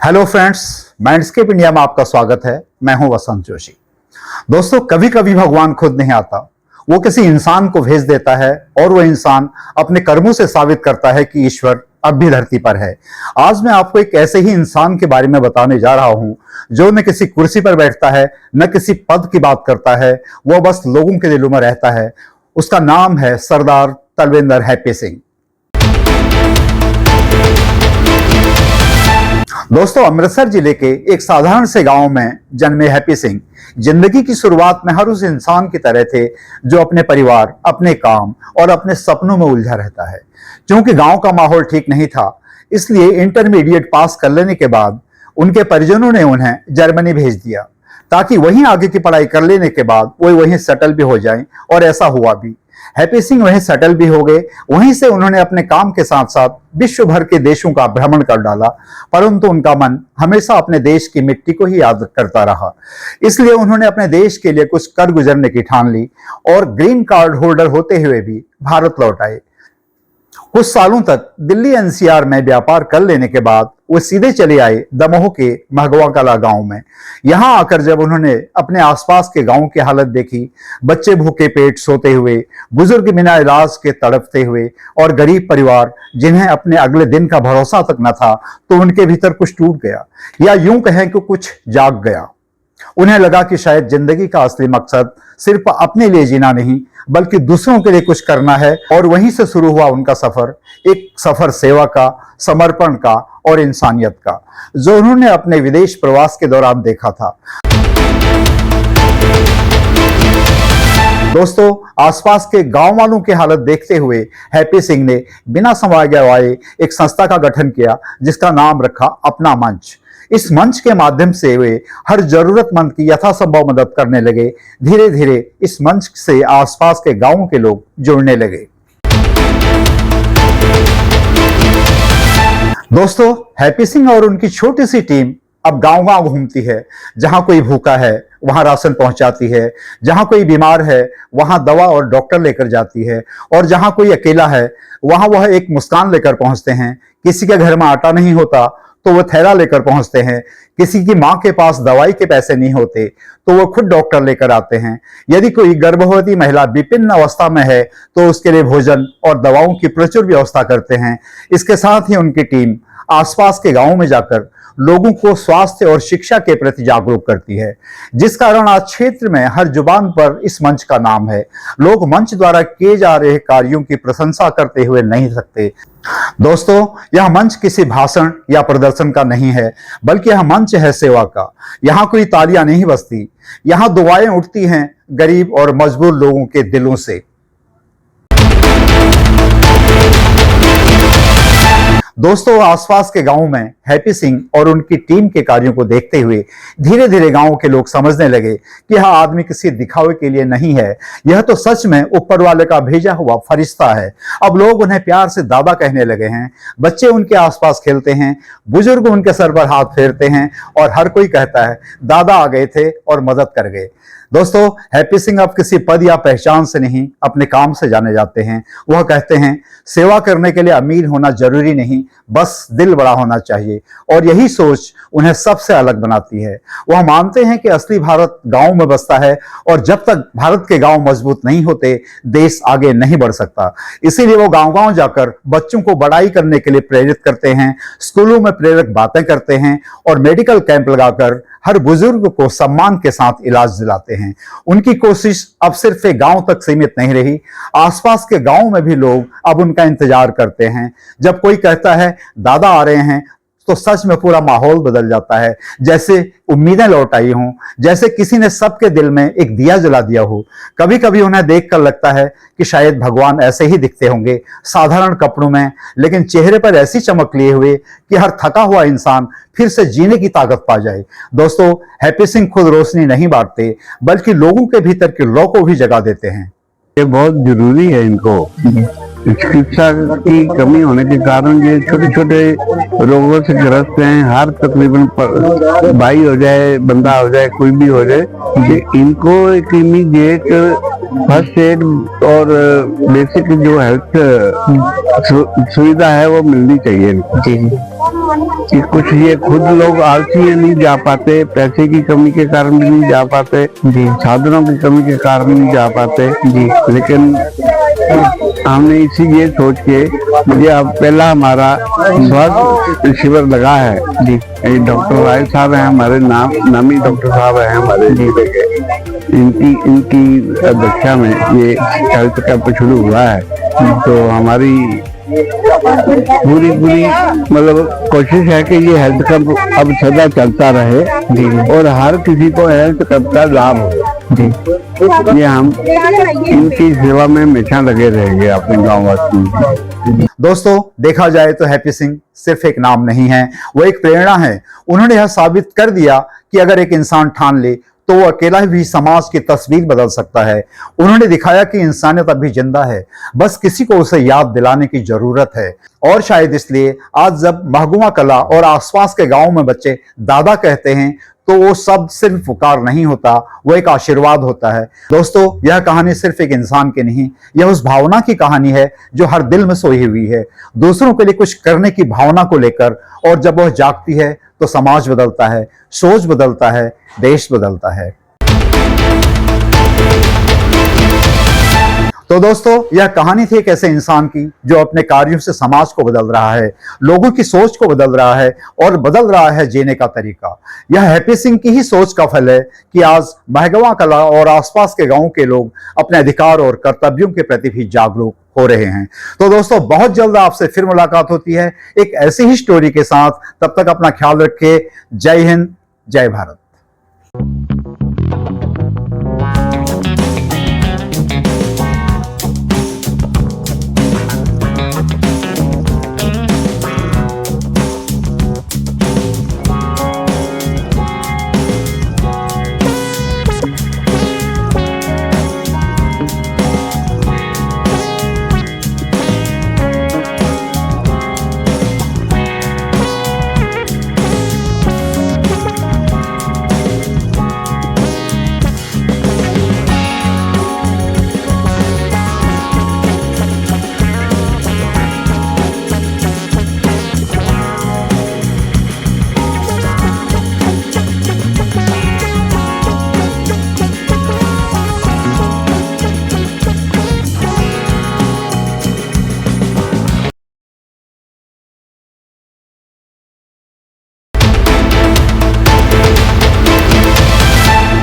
Hello friends, माइंडस्केप India में आपका स्वागत है। मैं हूं वसंत जोशी। दोस्तों, कभी कभी भगवान खुद नहीं आता, वो किसी इंसान को भेज देता है और वो इंसान अपने कर्मों से साबित करता है कि ईश्वर अब भी धरती पर है। आज मैं आपको एक ऐसे ही इंसान के बारे में बताने जा रहा हूं जो न किसी कुर्सी पर बैठता है, न किसी पद की बात करता है, वो बस लोगों के दिलों में रहता है। उसका नाम है सरदार तलविंदर हैप्पी सिंह। दोस्तों, अमृतसर जिले के एक साधारण से गांव में जन्मे हैप्पी सिंह जिंदगी की शुरुआत में हर उस इंसान की तरह थे जो अपने परिवार, अपने काम और अपने सपनों में उलझा रहता है। क्योंकि गांव का माहौल ठीक नहीं था, इसलिए इंटरमीडिएट पास कर लेने के बाद उनके परिजनों ने उन्हें जर्मनी भेज दिया ताकि वहीं आगे की पढ़ाई कर लेने के बाद वो वहीं सेटल भी हो जाएं, और ऐसा हुआ भी। हैप्पी सिंह वहीं सेटल भी हो गए। वहीं से उन्होंने अपने काम के साथ साथ विश्व भर के देशों का भ्रमण कर डाला, परंतु उनका मन हमेशा अपने देश की मिट्टी को ही याद करता रहा। इसलिए उन्होंने अपने देश के लिए कुछ कर गुजरने की ठान ली और ग्रीन कार्ड होल्डर होते हुए भी भारत लौट आए। कुछ सालों तक दिल्ली एनसीआर में व्यापार कर लेने के बाद वो सीधे चले आए दमोह के महगवा कला गांव में। यहां आकर जब उन्होंने अपने आसपास के गांव की हालत देखी, बच्चे भूखे पेट सोते हुए, बुजुर्ग बिना इलाज के तड़पते हुए और गरीब परिवार जिन्हें अपने अगले दिन का भरोसा तक न था, तो उनके भीतर कुछ टूट गया, या यूं कहें कि कुछ जाग गया। उन्हें लगा कि शायद जिंदगी का असली मकसद सिर्फ अपने लिए जीना नहीं बल्कि दूसरों के लिए कुछ करना है। और वहीं से शुरू हुआ उनका सफर, एक सफर सेवा का, समर्पण का और इंसानियत का, जो उन्होंने अपने विदेश प्रवास के दौरान देखा था। दोस्तों, आसपास के गांव वालों की हालत देखते हुए हैप्पी सिंह ने बिना समय गवाए एक संस्था का गठन किया जिसका नाम रखा अपना मंच। इस मंच के माध्यम से वे हर जरूरतमंद की यथासंभव मदद करने लगे। धीरे धीरे इस मंच से आसपास के गांवों के लोग जुड़ने लगे। दोस्तों, हैप्पी सिंह और उनकी छोटी सी टीम अब गांव गांव घूमती है। जहां कोई भूखा है वहां राशन पहुंचाती है, जहां कोई बीमार है वहां दवा और डॉक्टर लेकर जाती है, और जहां कोई अकेला है वहां वह एक मुस्कान लेकर पहुंचते हैं। किसी के घर में आटा नहीं होता तो वो थैला लेकर पहुंचते हैं। किसी की मां के पास दवाई के पैसे नहीं होते तो वो खुद डॉक्टर लेकर आते हैं। यदि कोई गर्भवती महिला विपिन्न अवस्था में है तो उसके लिए भोजन और दवाओं की प्रचुर व्यवस्था करते हैं। इसके साथ ही उनकी टीम आसपास के गांवों में जाकर लोगों को स्वास्थ्य और शिक्षा के प्रति जागरूक करती है, जिस कारण आज क्षेत्र में हर जुबान पर इस मंच का नाम है। लोग मंच द्वारा किए जा रहे कार्यों की प्रशंसा करते हुए नहीं सकते। दोस्तों, यह मंच किसी भाषण या प्रदर्शन का नहीं है, बल्कि यह मंच है सेवा का। यहां कोई तालियां नहीं बजती, यहां दुआएं उठती हैं गरीब और मजबूर लोगों के दिलों से। दोस्तों, आसपास के गांव में हैप्पी सिंह और उनकी टीम के कार्यों को देखते हुए धीरे धीरे गांव के लोग समझने लगे कि यह आदमी किसी दिखावे के लिए नहीं है, यह तो सच में ऊपर वाले का भेजा हुआ फरिश्ता है। अब लोग उन्हें प्यार से दादा कहने लगे हैं। बच्चे उनके आसपास खेलते हैं, बुजुर्ग उनके सर पर हाथ फेरते हैं और हर कोई कहता है दादा आ गए थे और मदद कर गए। दोस्तों, हैप्पी सिंह अब किसी पद या पहचान से नहीं, अपने काम से जाने जाते हैं। वह कहते हैं सेवा करने के लिए अमीर होना जरूरी नहीं, बस दिल बड़ा होना चाहिए, और यही सोच उन्हें सबसे अलग बनाती है। वह मानते हैं कि असली भारत गांव में बसता है, और जब तक भारत के गांव मजबूत नहीं होते देश आगे नहीं बढ़ सकता। इसीलिए वो गांव गांव जाकर बच्चों को बड़ाई करने के लिए प्रेरित करते हैं, स्कूलों में प्रेरक बातें करते हैं और मेडिकल कैंप लगाकर हर बुजुर्ग को सम्मान के साथ इलाज दिलाते हैं। उनकी कोशिश अब सिर्फ एक गांव तक सीमित नहीं रही, आसपास के गांव में भी लोग अब उनका इंतजार करते हैं। जब कोई कहता है दादा आ रहे हैं तो सच में पूरा माहौल बदल जाता है, जैसे उम्मीदें लौट आई हों, जैसे किसी ने सबके दिल में एक दिया जला दिया हो। कभी कभी उन्हें देखकर लगता है कि शायद भगवान ऐसे ही दिखते होंगे, साधारण कपड़ों में, लेकिन चेहरे पर ऐसी चमक लिए हुए कि हर थका हुआ इंसान फिर से जीने की ताकत पा जाए। दोस्तों, हैप्पी सिंह खुद रोशनी नहीं बांटते बल्कि लोगों के भीतर के लौ को भी जगा देते हैं। ये बहुत जरूरी है इनको चिकित्सा की कमी होने के कारण ये छोटे छोटे रोगों से ग्रस्त हैं। हर तकरीबन भाई हो जाए, बंदा हो जाए, कोई भी हो जाए, इनको एक इमीडिएट फर्स्ट एड और बेसिक जो हेल्थ सुविधा है वो मिलनी चाहिए जी। कि कुछ ये खुद लोग आलसी है, नहीं जा पाते, पैसे की कमी के कारण भी नहीं जा पाते जी, साधनों की कमी के कारण नहीं जा पाते जी। लेकिन हमने इसी ये सोच के मुझे अब पहला हमारा स्वास्थ्य शिविर लगा है जी। डॉक्टर राय साहब हैं हमारे, नामी डॉक्टर साहब हैं हमारे जिले के, इनकी अध्यक्षता में ये हेल्थ कैंप शुरू हुआ है। तो हमारी पूरी मतलब कोशिश है कि ये हेल्थ कैंप अब सदा चलता रहे जी, और हर किसी को हेल्थ कैंप का लाभ हो जी। ये हम इनकी सेवा में हमेशा लगे रहेंगे अपने गाँव वासी। दोस्तों, देखा जाए तो हैप्पी सिंह सिर्फ एक नाम नहीं है, वो एक प्रेरणा है। उन्होंने यह साबित कर दिया कि अगर एक इंसान ठान ले तो वो अकेला भी समाज की तस्वीर बदल सकता है। उन्होंने दिखाया कि इंसानियत अभी जिंदा है, बस किसी को उसे याद दिलाने की जरूरत है। और शायद इसलिए आज जब महगुमा कला और आसपास के गांव में बच्चे दादा कहते हैं तो वो शब्द सिर्फ पुकार नहीं होता, वो एक आशीर्वाद होता है। दोस्तों, यह कहानी सिर्फ एक इंसान की नहीं, यह उस भावना की कहानी है जो हर दिल में सोई हुई है, दूसरों के लिए कुछ करने की भावना को लेकर। और जब वह जागती है तो समाज बदलता है, सोच बदलता है, देश बदलता है। तो दोस्तों, यह कहानी थी एक ऐसे इंसान की जो अपने कार्यों से समाज को बदल रहा है, लोगों की सोच को बदल रहा है और बदल रहा है जीने का तरीका। यह हैप्पी सिंह की ही सोच का फल है कि आज महगवा कला और आसपास के गांवों के लोग अपने अधिकार और कर्तव्यों के प्रति भी जागरूक हो रहे हैं। तो दोस्तों, बहुत जल्द आपसे फिर मुलाकात होती है एक ऐसी ही स्टोरी के साथ। तब तक अपना ख्याल रखिए। जय हिंद, जय भारत।